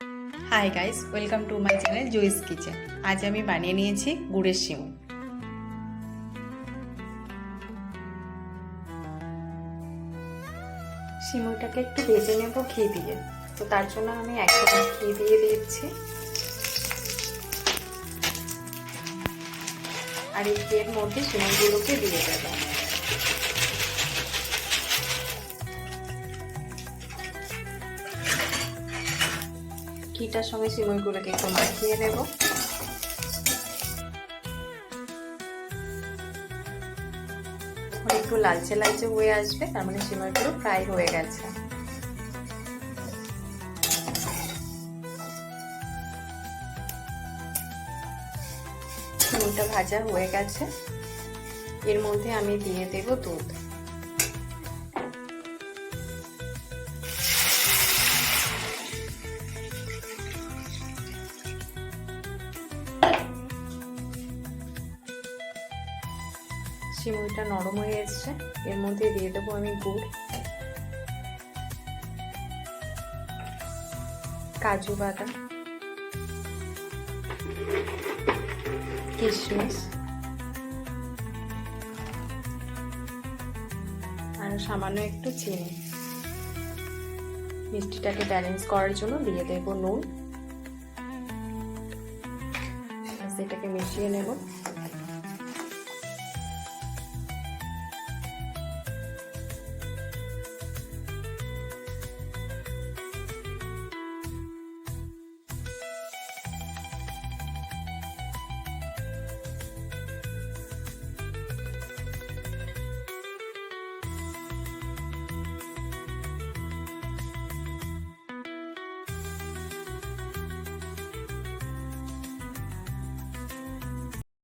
Hi guys, welcome to my channel juice kitchen. আজ আমি বানিয়ে নিয়েছি গুড়ের সিমুই। সিমুইটাকে একটু ভেজে নেব ঘি দিয়ে। তো তার জন্য আমি 1 চামচ ঘি দিয়ে দিচ্ছি। আর এই ঘিয়ের মধ্যে সিমুইগুলোকে দিয়ে দেব। ঘিটার সঙ্গে সিমুইগুলোকে একটু মাখিয়ে নেব। একটু লালচে লালচে হয়ে আসবে, তার মানে সিমুইগুলো ফ্রাই হয়ে গেছে। সিমুইটা ভাজা হয়ে গেছে। এর মধ্যে আমি দিয়ে দেব দুধ। সিমুইটা নরম হয়ে এসছে, এর মধ্যে দিয়ে দেবো আমি গুড়, কাজু বাদাম, কিশমিশ আর সামান্য একটু চিনি। মিষ্টিটাকে ব্যালেন্স করার জন্য দিয়ে দেব নুন। এটাকে মিশিয়ে নেব।